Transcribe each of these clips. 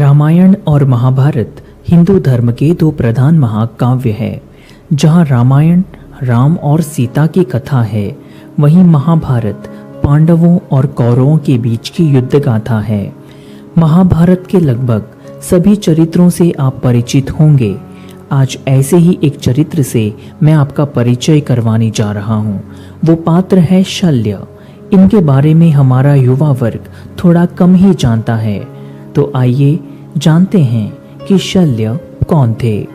रामायण और महाभारत हिंदू धर्म के दो प्रधान महाकाव्य हैं। जहाँ रामायण राम और सीता की कथा है, वहीं महाभारत पांडवों और कौरवों के बीच की युद्ध गाथा है। महाभारत के लगभग सभी चरित्रों से आप परिचित होंगे। आज ऐसे ही एक चरित्र से मैं आपका परिचय करवाने जा रहा हूँ। वो पात्र है शल्य। इनके बारे में हमारा युवा वर्ग थोड़ा कम ही जानता है, तो आइए जानते हैं कि शल्य कौन थे।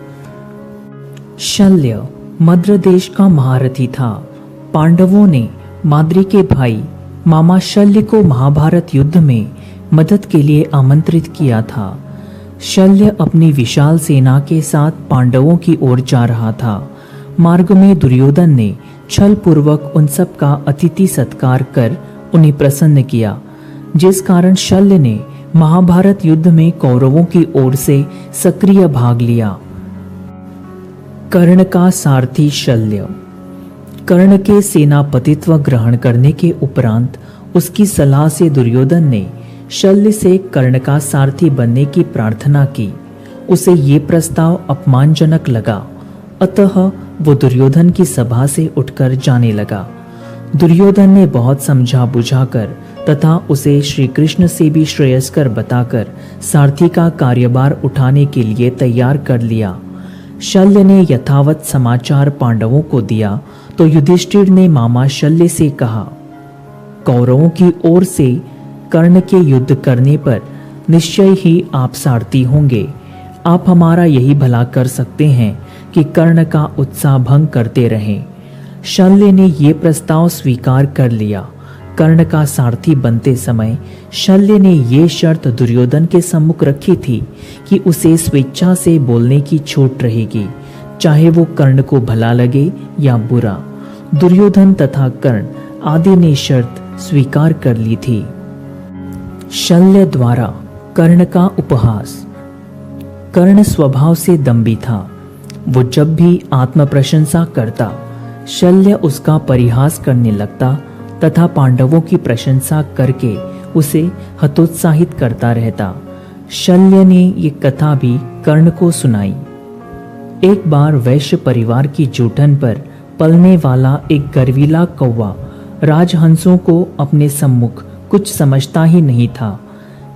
शल्य मद्र देश का महारथी था। पांडवों ने माद्री के भाई मामा शल्य को महाभारत युद्ध में मदद के लिए आमंत्रित किया था। शल्य अपनी विशाल सेना के साथ पांडवों की ओर जा रहा था। मार्ग में दुर्योधन ने छल पूर्वक उन सब का अतिथि सत्कार कर उन्हें प्रसन्न किया, जिस कारण शल्य ने महाभारत युद्ध में कौरवों की ओर से सक्रिय भाग लिया। कर्ण का सारथी शल्य। कर्ण के सेनापतित्व ग्रहण करने के उपरांत उसकी सलाह से दुर्योधन ने शल्य से कर्ण का सारथी बनने की प्रार्थना की। उसे ये प्रस्ताव अपमानजनक लगा, अतः वो दुर्योधन की सभा से उठकर जाने लगा। दुर्योधन ने बहुत समझा बुझाकर तथा उसे श्री कृष्ण से भी श्रेयस्कर बताकर सारथी का कार्यभार उठाने के लिए तैयार कर लिया। शल्य ने यथावत समाचार पांडवों को दिया तो युधिष्ठिर ने मामा शल्य से कहा, कौरवों की ओर से कर्ण के युद्ध करने पर निश्चय ही आप सारथी होंगे। आप हमारा यही भला कर सकते हैं कि कर्ण का उत्साह भंग करते रहें। शल्य ने ये प्रस्ताव स्वीकार कर लिया। कर्ण का सारथी बनते समय शल्य ने ये शर्त दुर्योधन के सम्मुख रखी थी कि उसे स्वेच्छा से बोलने की छूट रहेगी, चाहे वो कर्ण को भला लगे या बुरा। दुर्योधन तथा कर्ण आदि ने शर्त स्वीकार कर ली थी। शल्य द्वारा कर्ण का उपहास। कर्ण स्वभाव से दंभी था। वो जब भी आत्म प्रशंसा करता, शल्य उसका परिहास करने लगता तथा पांडवों की प्रशंसा करके उसे हतोत्साहित करता रहता। शल्य ने ये कथा भी कर्ण को सुनाई। एक बार वैश्य परिवार की जूठन पर पलने वाला एक गर्वीला कौवा राजहंसों को अपने सम्मुख कुछ समझता ही नहीं था।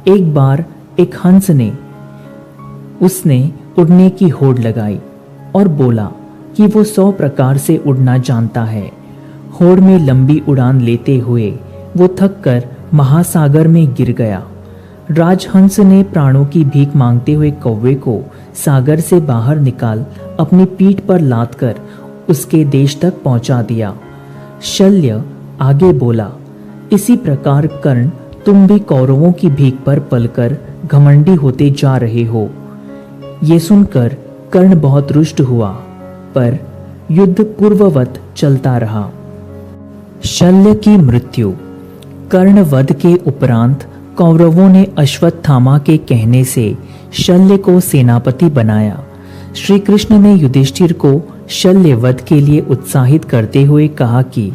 एक बार एक हंस ने उसने उड़ने की होड़ लगाई और बोला कि वो 100 प्रकार से उड़ना जानता है। होड़ में लंबी उड़ान लेते हुए वो थक कर महासागर में गिर गया। राजहंस ने प्राणों की भीख मांगते हुए कौवे को सागर से बाहर निकाल अपनी पीठ पर लाद कर उसके देश तक पहुंचा दिया। शल्य आगे बोला, इसी प्रकार कर्ण तुम भी कौरवों की भीख पर पलकर घमंडी होते जा रहे हो। ये सुनकर कर्ण बहुत रुष्ट हुआ, पर युद्ध पूर्ववत चलता रहा। शल्य की मृत्यु। कर्ण वध के उपरांत कौरवों ने अश्वत्थामा के कहने से शल्य को सेनापति बनाया। श्री कृष्ण ने युधिष्ठिर को शल्य वध के लिए उत्साहित करते हुए कहा कि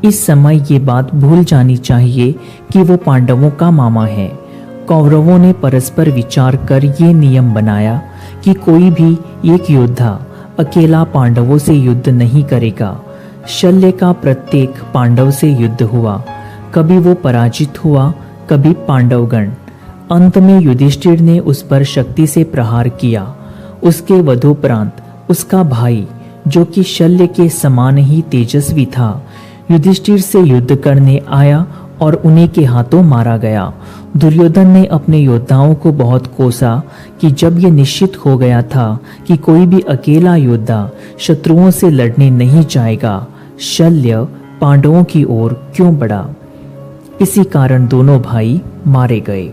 इस समय ये बात भूल जानी चाहिए कि वो पांडवों का मामा है। कौरवों ने परस्पर विचार कर ये नियम बनाया कि कोई भी एक योद्धा अकेला पांडवों से युद्ध नहीं करेगा। शल्य का प्रत्येक पांडव से युद्ध हुआ। कभी वो पराजित हुआ, कभी पांडवगण। अंत में युधिष्ठिर ने उस पर शक्ति से प्रहार किया। उसके वधोपरांत उसका भाई, जो कि शल्य के समान ही तेजस्वी था, युधिष्ठिर से युद्ध करने आया और उन्हीं के हाथों मारा गया। दुर्योधन ने अपने योद्धाओं को बहुत कोसा कि जब ये निश्चित हो गया था कि कोई भी अकेला योद्धा शत्रुओं से लड़ने नहीं जाएगा, शल्य पांडवों की ओर क्यों बढ़ा। इसी कारण दोनों भाई मारे गए।